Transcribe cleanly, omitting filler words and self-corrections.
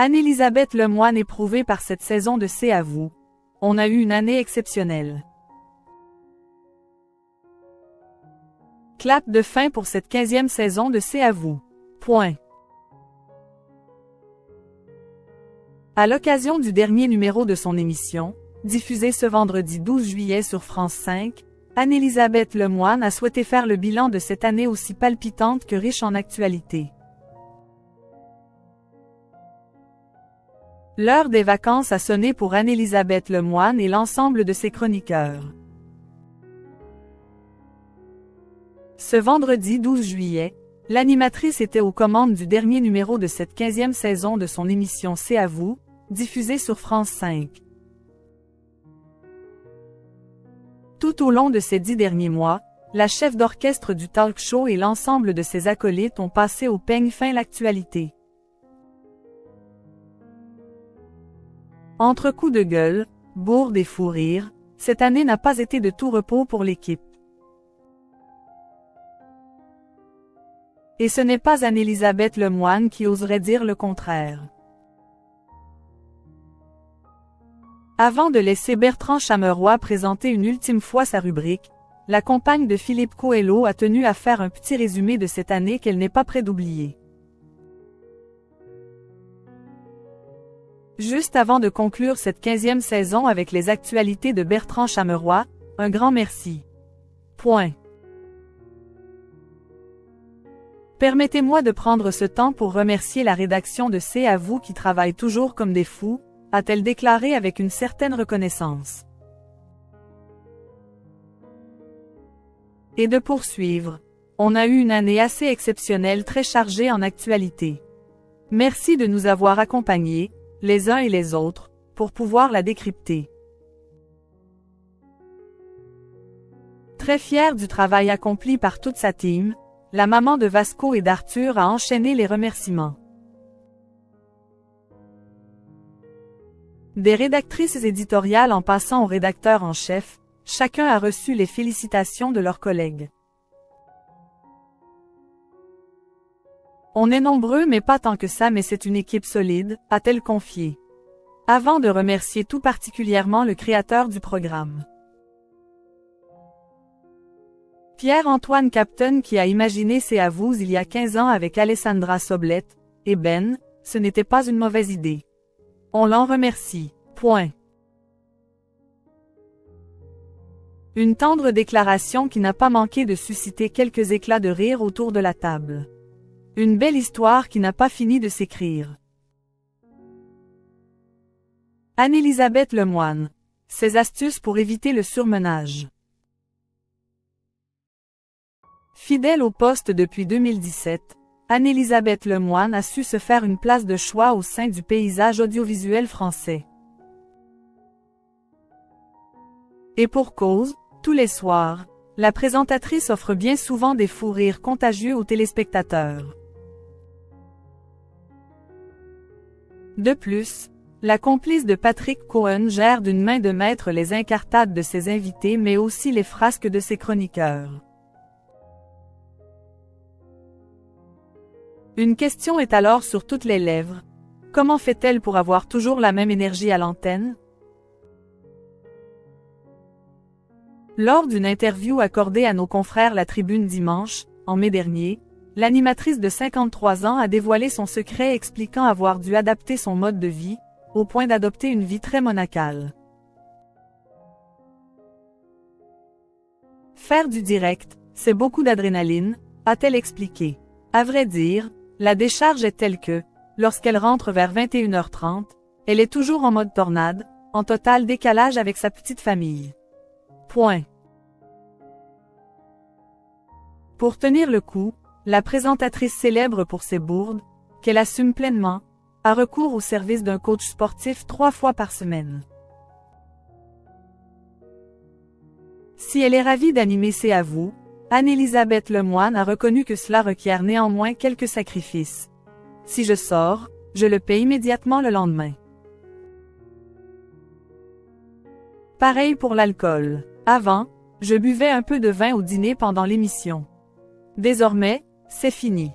Anne-Élisabeth Lemoine éprouvée par cette saison de C'est à vous. On a eu une année exceptionnelle. Clap de fin pour cette 15e saison de C'est à vous. Point. À l'occasion du dernier numéro de son émission, diffusé ce vendredi 12 juillet sur France 5, Anne-Élisabeth Lemoine a souhaité faire le bilan de cette année aussi palpitante que riche en actualité. L'heure des vacances a sonné pour Anne-Élisabeth Lemoine et l'ensemble de ses chroniqueurs. Ce vendredi 12 juillet, l'animatrice était aux commandes du dernier numéro de cette 15e saison de son émission C'est à vous, diffusée sur France 5. Tout au long de ces 10 derniers mois, la chef d'orchestre du talk show et l'ensemble de ses acolytes ont passé au peigne fin l'actualité. Entre coups de gueule, bourdes et fous rires, cette année n'a pas été de tout repos pour l'équipe. Et ce n'est pas Anne-Élisabeth Lemoine qui oserait dire le contraire. Avant de laisser Bertrand Chameroy présenter une ultime fois sa rubrique, la compagne de Philippe Coelho a tenu à faire un petit résumé de cette année qu'elle n'est pas près d'oublier. Juste avant de conclure cette 15e saison avec les actualités de Bertrand Chameroy, un grand merci. Point. Permettez-moi de prendre ce temps pour remercier la rédaction de C'est à vous qui travaille toujours comme des fous, a-t-elle déclaré avec une certaine reconnaissance. Et de poursuivre. On a eu une année assez exceptionnelle très chargée en actualité. Merci de nous avoir accompagnés, les uns et les autres, pour pouvoir la décrypter. Très fière du travail accompli par toute sa team, la maman de Vasco et d'Arthur a enchaîné les remerciements. Des rédactrices éditoriales en passant aux rédacteurs en chef, chacun a reçu les félicitations de leurs collègues. On est nombreux mais pas tant que ça, mais c'est une équipe solide, a-t-elle confié. Avant de remercier tout particulièrement le créateur du programme. Pierre-Antoine Capton qui a imaginé C'est à vous il y a 15 ans avec Alessandra Soblet, et Ben, ce n'était pas une mauvaise idée. On l'en remercie. Point. Une tendre déclaration qui n'a pas manqué de susciter quelques éclats de rire autour de la table. Une belle histoire qui n'a pas fini de s'écrire. Anne-Élisabeth Lemoine. Ses astuces pour éviter le surmenage. Fidèle au poste depuis 2017, Anne-Élisabeth Lemoine a su se faire une place de choix au sein du paysage audiovisuel français. Et pour cause, tous les soirs, la présentatrice offre bien souvent des fous rires contagieux aux téléspectateurs. De plus, la complice de Patrick Cohen gère d'une main de maître les incartades de ses invités mais aussi les frasques de ses chroniqueurs. Une question est alors sur toutes les lèvres. Comment fait-elle pour avoir toujours la même énergie à l'antenne? Lors d'une interview accordée à nos confrères La Tribune dimanche, en mai dernier, l'animatrice de 53 ans a dévoilé son secret expliquant avoir dû adapter son mode de vie, au point d'adopter une vie très monacale. Faire du direct, c'est beaucoup d'adrénaline, a-t-elle expliqué. À vrai dire, la décharge est telle que, lorsqu'elle rentre vers 21h30, elle est toujours en mode tornade, en total décalage avec sa petite famille. Point. Pour tenir le coup, la présentatrice célèbre pour ses bourdes, qu'elle assume pleinement, a recours au service d'un coach sportif 3 fois par semaine. Si elle est ravie d'animer C'est à vous, Anne-Élisabeth Lemoine a reconnu que cela requiert néanmoins quelques sacrifices. Si je sors, je le paie immédiatement le lendemain. Pareil pour l'alcool. Avant, je buvais un peu de vin au dîner pendant l'émission. Désormais, c'est fini.